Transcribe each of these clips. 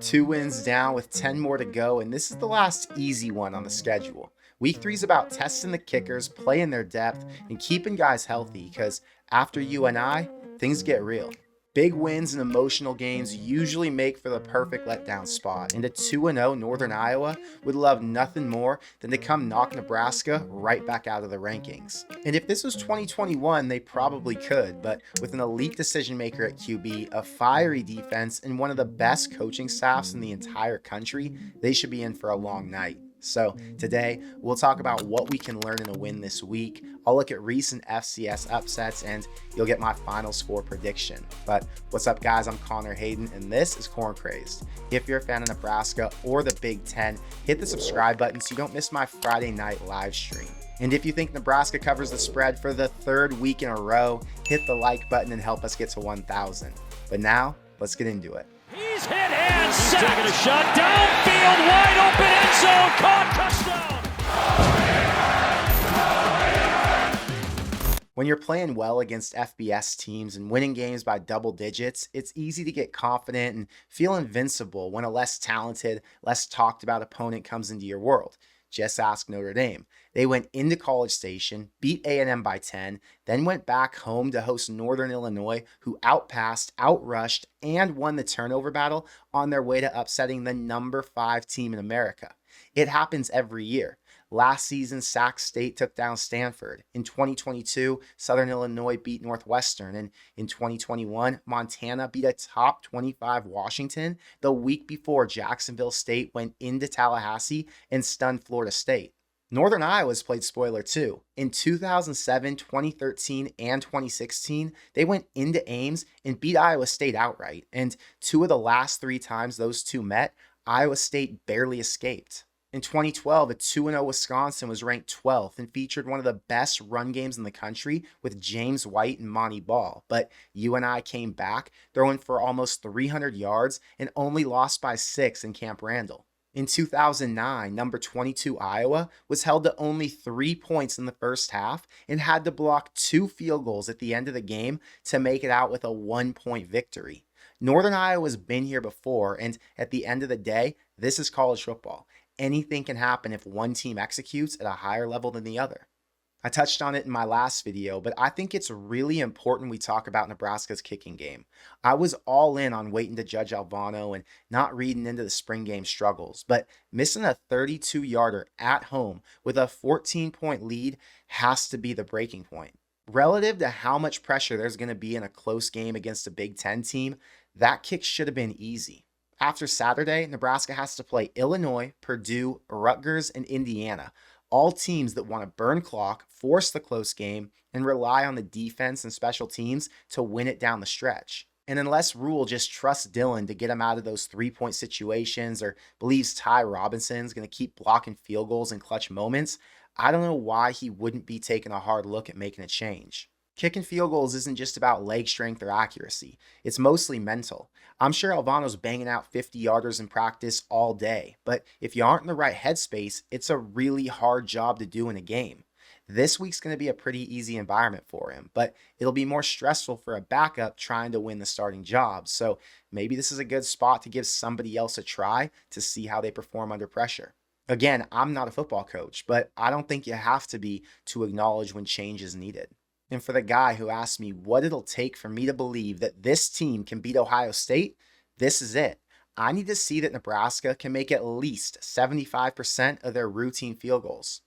2 wins down with 10 more to go, and this is the last easy one on the schedule. Week 3 is about testing the kickers, playing their depth, and keeping guys healthy because after UNI, things get real. Big wins and emotional games usually make for the perfect letdown spot, and a 2-0 Northern Iowa would love nothing more than to come knock Nebraska right back out of the rankings. And if this was 2021, they probably could, but with an elite decision maker at QB, a fiery defense, and one of the best coaching staffs in the entire country, they should be in for a long night. So today, we'll talk about what we can learn in a win this week. I'll look at recent FCS upsets, and you'll get my final score prediction. But what's up, guys? I'm Connor Hayden, and this is Corn Crazed. If you're a fan of Nebraska or the Big Ten, hit the subscribe button so you don't miss my Friday night live stream. And if you think Nebraska covers the spread for the 3rd week in a row, hit the like button and help us get to 1,000. But now, let's get into it. He's hit and set. He's taking a shot downfield, wide open end zone, caught, touchdown. When you're playing well against FBS teams and winning games by double digits, it's easy to get confident and feel invincible when a less talented, less talked about opponent comes into your world. Just ask Notre Dame. They went into College Station, beat A&M by 10, then went back home to host Northern Illinois, who outpassed, outrushed, and won the turnover battle on their way to upsetting the number 5 team in America. It happens every year. Last season, Sac State took down Stanford. In 2022, Southern Illinois beat Northwestern. And in 2021, Montana beat a top 25 Washington the week before Jacksonville State went into Tallahassee and stunned Florida State. Northern Iowa's played spoiler too. In 2007, 2013, and 2016, they went into Ames and beat Iowa State outright. And 2 of the last 3 times those two met, Iowa State barely escaped. In 2012, a 2-0 Wisconsin was ranked 12th and featured one of the best run games in the country with James White and Monty Ball. But UNI came back, throwing for almost 300 yards and only lost by 6 in Camp Randall. In 2009, number 22 Iowa was held to only 3 points in the first half and had to block 2 field goals at the end of the game to make it out with a 1-point victory. Northern Iowa's been here before, and at the end of the day, this is college football. Anything can happen if one team executes at a higher level than the other. I touched on it in my last video, but I think it's really important we talk about Nebraska's kicking game. I was all in on waiting to judge Alvano and not reading into the spring game struggles, but missing a 32-yarder at home with a 14-point lead has to be the breaking point. Relative to how much pressure there's going to be in a close game against a Big Ten team, that kick should have been easy. After Saturday, Nebraska has to play Illinois, Purdue, Rutgers, and Indiana, all teams that want to burn clock, force the close game, and rely on the defense and special teams to win it down the stretch. And unless Rule just trusts Dillon to get him out of those 3-point situations or believes Ty Robinson's going to keep blocking field goals in clutch moments, I don't know why he wouldn't be taking a hard look at making a change. Kicking field goals isn't just about leg strength or accuracy. It's mostly mental. I'm sure Alvano's banging out 50-yarders in practice all day, but if you aren't in the right headspace, it's a really hard job to do in a game. This week's going to be a pretty easy environment for him, but it'll be more stressful for a backup trying to win the starting job. So maybe this is a good spot to give somebody else a try to see how they perform under pressure. Again, I'm not a football coach, but I don't think you have to be to acknowledge when change is needed. And for the guy who asked me what it'll take for me to believe that this team can beat Ohio State, this is it. I need to see that Nebraska can make at least 75% of their routine field goals.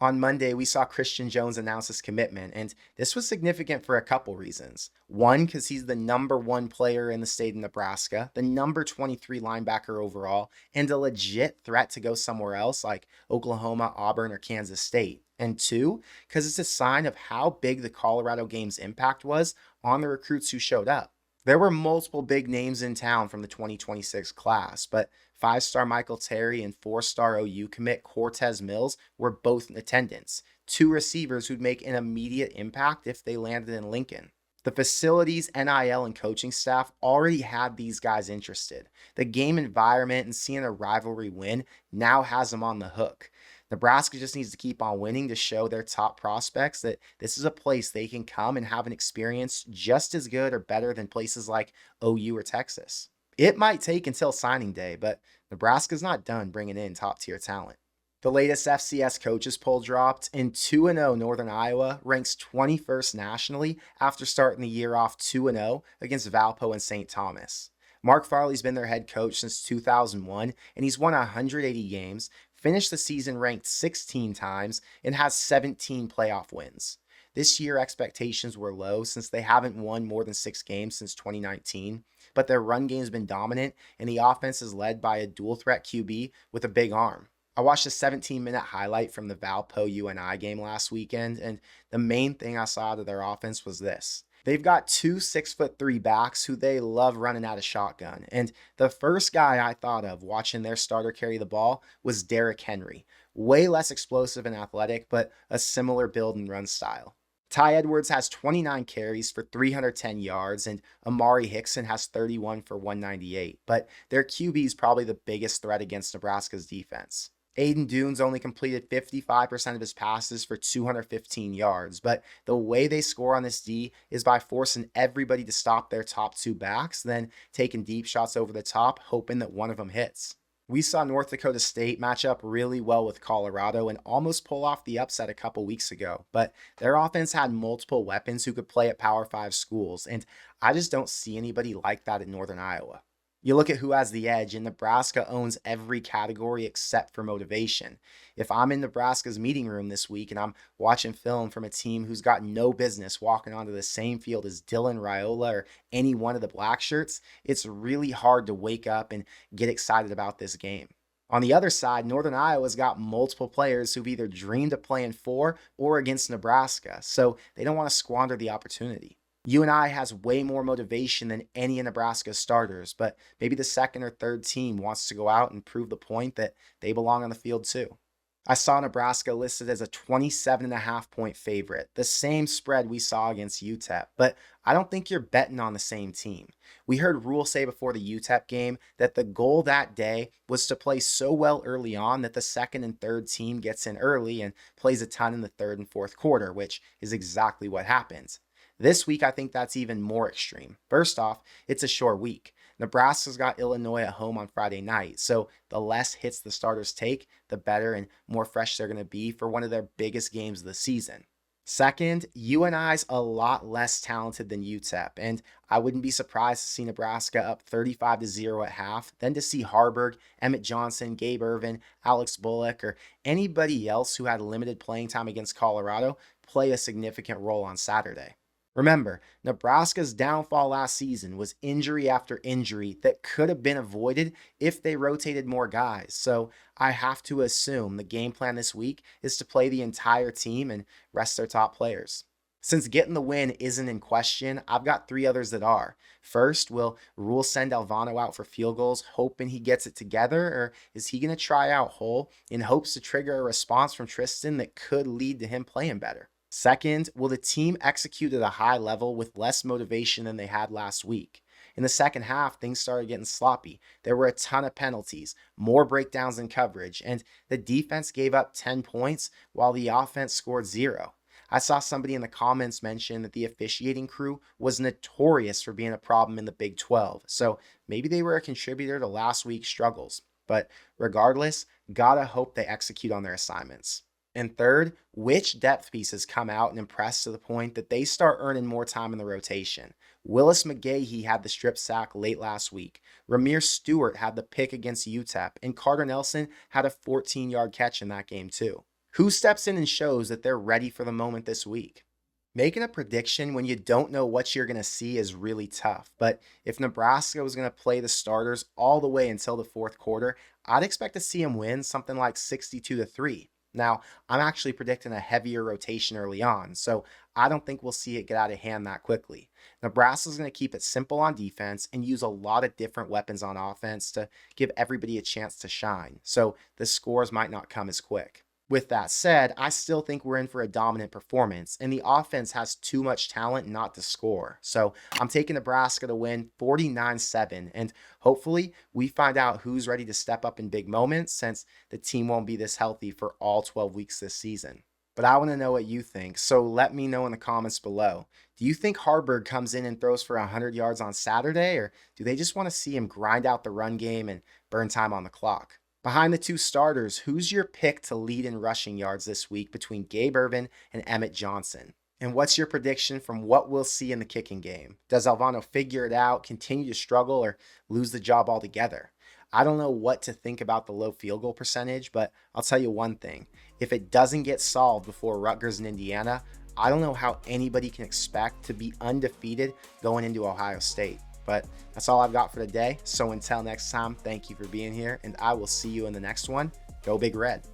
On Monday, we saw Christian Jones announce his commitment, and this was significant for a couple reasons. One, because he's the number 1 player in the state of Nebraska, the number 23 linebacker overall, and a legit threat to go somewhere else like Oklahoma, Auburn, or Kansas State. And 2, because it's a sign of how big the Colorado game's impact was on the recruits who showed up. There were multiple big names in town from the 2026 class, but 5-star Michael Terry and 4-star OU commit Cortez Mills were both in attendance, 2 receivers who'd make an immediate impact if they landed in Lincoln. The facilities, NIL, and coaching staff already had these guys interested. The game environment and seeing a rivalry win now has them on the hook. Nebraska just needs to keep on winning to show their top prospects that this is a place they can come and have an experience just as good or better than places like OU or Texas. It might take until signing day, but Nebraska's not done bringing in top tier talent. The latest FCS coaches poll dropped, and 2-0 Northern Iowa ranks 21st nationally after starting the year off 2-0 against Valpo and St. Thomas. Mark Farley's been their head coach since 2001, and he's won 180 games, finished the season ranked 16 times, and has 17 playoff wins. This year, expectations were low since they haven't won more than 6 games since 2019, but their run game's been dominant, and the offense is led by a dual threat QB with a big arm. I watched a 17-minute highlight from the Valpo UNI game last weekend, and the main thing I saw out of their offense was this. They've got two 6'3" backs who they love running out of shotgun. And the first guy I thought of watching their starter carry the ball was Derrick Henry. Way less explosive and athletic, but a similar build and run style. Ty Edwards has 29 carries for 310 yards, and Amari Hickson has 31 for 198. But their QB is probably the biggest threat against Nebraska's defense. Aiden Dunes only completed 55% of his passes for 215 yards, but the way they score on this D is by forcing everybody to stop their top two backs, then taking deep shots over the top, hoping that one of them hits. We saw North Dakota State match up really well with Colorado and almost pull off the upset a couple weeks ago, but their offense had multiple weapons who could play at Power 5 schools, and I just don't see anybody like that at Northern Iowa. You look at who has the edge, and Nebraska owns every category except for motivation. If I'm in Nebraska's meeting room this week and I'm watching film from a team who's got no business walking onto the same field as Dylan Raiola or any one of the black shirts, it's really hard to wake up and get excited about this game. On the other side, Northern Iowa's got multiple players who've either dreamed of playing for or against Nebraska, so they don't want to squander the opportunity. UNI has way more motivation than any of Nebraska's starters, but maybe the second or third team wants to go out and prove the point that they belong on the field too. I saw Nebraska listed as a 27.5-point favorite, the same spread we saw against UTEP, but I don't think you're betting on the same team. We heard Rule say before the UTEP game that the goal that day was to play so well early on that the second and third team gets in early and plays a ton in the third and fourth quarter, which is exactly what happened. This week, I think that's even more extreme. First off, it's a short week. Nebraska's got Illinois at home on Friday night, so the less hits the starters take, the better and more fresh they're going to be for one of their biggest games of the season. Second, UNI's a lot less talented than UTEP, and I wouldn't be surprised to see Nebraska up 35-0 at half, then to see Harburg, Emmett Johnson, Gabe Irvin, Alex Bullock, or anybody else who had limited playing time against Colorado play a significant role on Saturday. Remember, Nebraska's downfall last season was injury after injury that could have been avoided if they rotated more guys. So I have to assume the game plan this week is to play the entire team and rest their top players. Since getting the win isn't in question, I've got 3 others that are. First, will Rule send Alvano out for field goals, hoping he gets it together, or is he going to try out Hull in hopes to trigger a response from Tristan that could lead to him playing better? Second, will the team execute at a high level with less motivation than they had last week? In the second half, things started getting sloppy. There were a ton of penalties, more breakdowns in coverage, and the defense gave up 10 points while the offense scored 0. I saw somebody in the comments mention that the officiating crew was notorious for being a problem in the Big 12, so maybe they were a contributor to last week's struggles. But regardless, gotta hope they execute on their assignments. And third, which depth pieces come out and impress to the point that they start earning more time in the rotation? Willis McGahee had the strip sack late last week. Ramir Stewart had the pick against UTEP, and Carter Nelson had a 14-yard catch in that game too. Who steps in and shows that they're ready for the moment this week? Making a prediction when you don't know what you're going to see is really tough, but if Nebraska was going to play the starters all the way until the fourth quarter, I'd expect to see them win something like 62-3. Now, I'm actually predicting a heavier rotation early on, so I don't think we'll see it get out of hand that quickly. Nebraska's going to keep it simple on defense and use a lot of different weapons on offense to give everybody a chance to shine, so the scores might not come as quick. With that said, I still think we're in for a dominant performance, and the offense has too much talent not to score. So I'm taking Nebraska to win 49-7, and hopefully we find out who's ready to step up in big moments since the team won't be this healthy for all 12 weeks this season. But I want to know what you think, so let me know in the comments below. Do you think Harburg comes in and throws for 100 yards on Saturday, or do they just want to see him grind out the run game and burn time on the clock? Behind the two starters, who's your pick to lead in rushing yards this week between Gabe Ervin and Emmett Johnson? And what's your prediction from what we'll see in the kicking game? Does Alvano figure it out, continue to struggle, or lose the job altogether? I don't know what to think about the low field goal percentage, but I'll tell you one thing. If it doesn't get solved before Rutgers and Indiana, I don't know how anybody can expect to be undefeated going into Ohio State. But that's all I've got for today. So until next time, thank you for being here, and I will see you in the next one. Go Big Red.